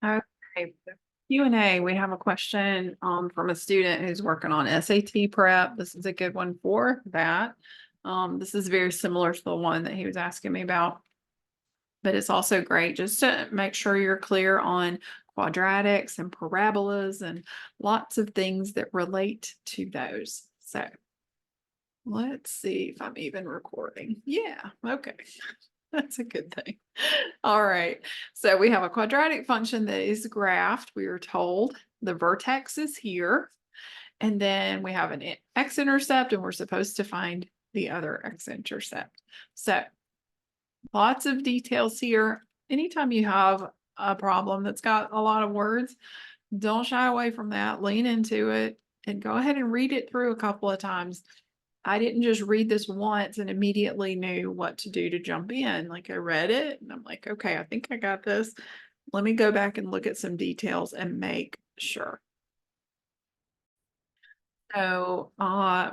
Okay, Q&A, we have a question from a student who's working on SAT prep. This is a good one for that. This is very similar to the one that he was asking me about, but it's also great just to make sure you're clear on quadratics and parabolas and lots of things that relate to those. So let's see if I'm even recording. Yeah, okay. That's a good thing. All right. So we have a quadratic function that is graphed. We are told the vertex is here. And then we have an x-intercept, and we're supposed to find the other x-intercept. So lots of details here. Anytime you have a problem that's got a lot of words, don't shy away from that. Lean into it and go ahead and read it through a couple of times. I didn't just read this once and immediately knew what to do to jump in. Like I read it and I'm like, okay, I think I got this. Let me go back and look at some details and make sure. So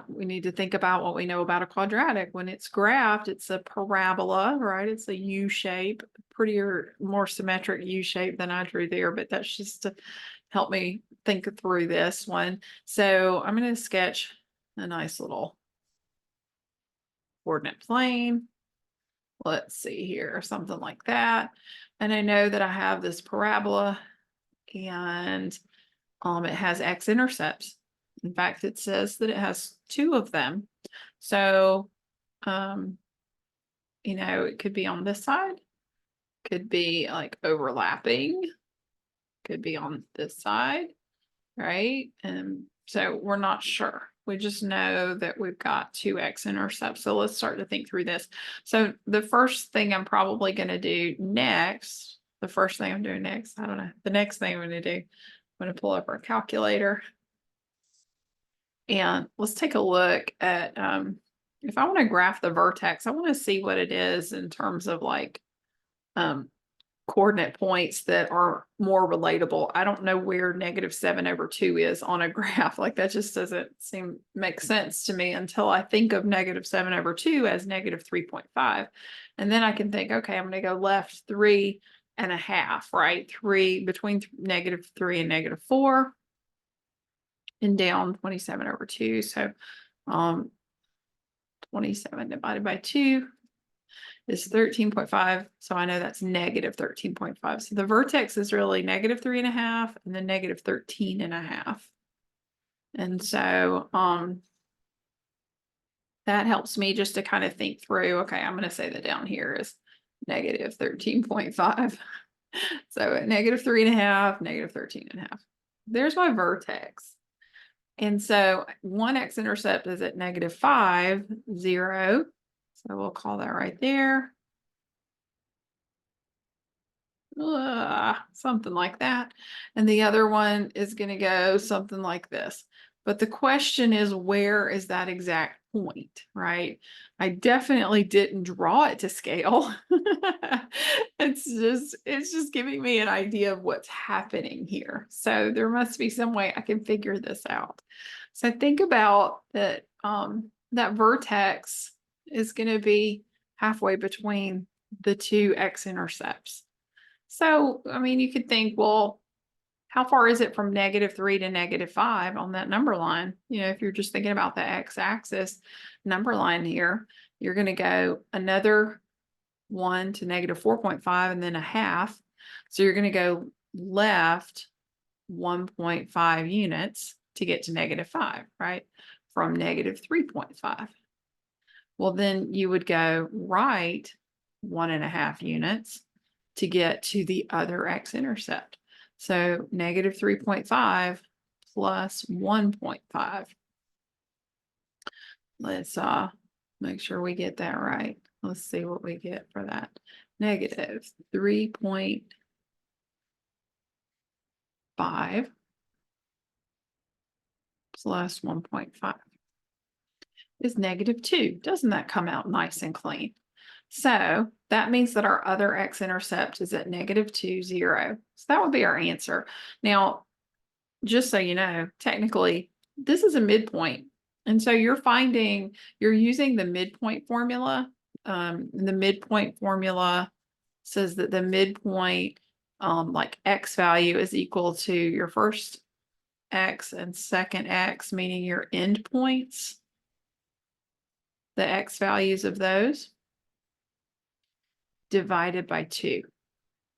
we need to think about what we know about a quadratic. When it's graphed, it's a parabola, right? It's a U shape, prettier, more symmetric U shape than I drew there, but that's just to help me think through this one. So I'm going to sketch a nice little coordinate plane. Let's see here, something like that. And I know that I have this parabola and it has x-intercepts. In fact, it says that it has two of them. So, you know, it could be on this side, could be like overlapping, could be on this side, right? And so we're not sure. We just know that we've got two x-intercepts. So let's start to think through this. So the first thing I'm probably going to do next, the first thing I'm doing next, I don't know, the next thing I'm going to do, I'm going to pull up our calculator. And let's take a look at, if I want to graph the vertex, I want to see what it is in terms of like coordinate points that are more relatable. I don't know where -7/2 is on a graph. Like that just doesn't make sense to me until I think of -7/2 as -3.5. And then I can think, okay, I'm going to go left 3.5, right? Between -3 and -4. And down 27/2. So 27 divided by 2 is 13.5. So I know that's -13.5. So the vertex is really -3.5 and then -13.5. And so that helps me just to kind of think through, okay, I'm going to say that down here is -13.5. So at -3.5, -13.5. There's my vertex. And so one x-intercept is at -5, 0. So we'll call that right there. Something like that. And the other one is going to go something like this. But the question is, where is that exact point, right? I definitely didn't draw it to scale. It's just giving me an idea of what's happening here. So there must be some way I can figure this out. So think about that, that vertex is going to be halfway between the two x-intercepts. So, I mean, you could think, well, how far is it from -3 to -5 on that number line? You know, if you're just thinking about the x-axis number line here, you're going to go another 1 to -4.5 and then a half. So you're going to go left 1.5 units to get to -5, right? From -3.5. Well, then you would go right 1.5 units to get to the other x-intercept. So -3.5 plus 1.5. Let's make sure we get that right. Let's see what we get for that. -3.5 plus 1.5 is -2. Doesn't that come out nice and clean? So that means that our other x-intercept is at -2, 0. So that would be our answer. Now, just so you know, technically, this is a midpoint. And so you're using the midpoint formula. The midpoint formula says that the midpoint like X value is equal to your first X and second X, meaning your endpoints, the X values of those, divided by 2.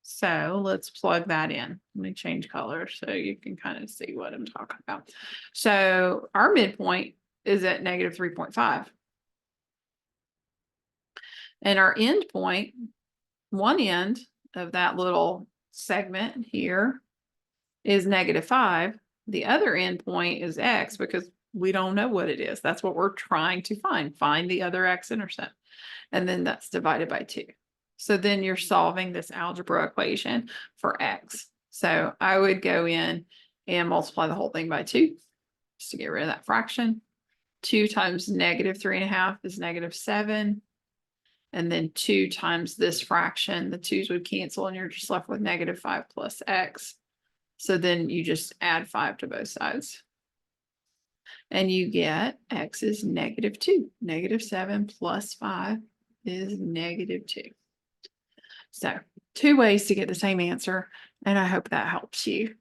So let's plug that in. Let me change color so you can kind of see what I'm talking about. So our midpoint is at negative 3.5. And our endpoint, one end of that little segment here is negative 5. The other endpoint is X because we don't know what it is. That's what we're trying to find. Find the other X-intercept. And then that's divided by 2. So then you're solving this algebra equation for X. So I would go in and multiply the whole thing by 2 just to get rid of that fraction. 2 times negative 3.5 is negative 7. And then 2 times this fraction, the 2's would cancel and you're just left with negative 5 plus X. So then you just add 5 to both sides. And you get X is negative 2. Negative 7 plus 5 is negative 2. So 2 ways to get the same answer, and I hope that helps you.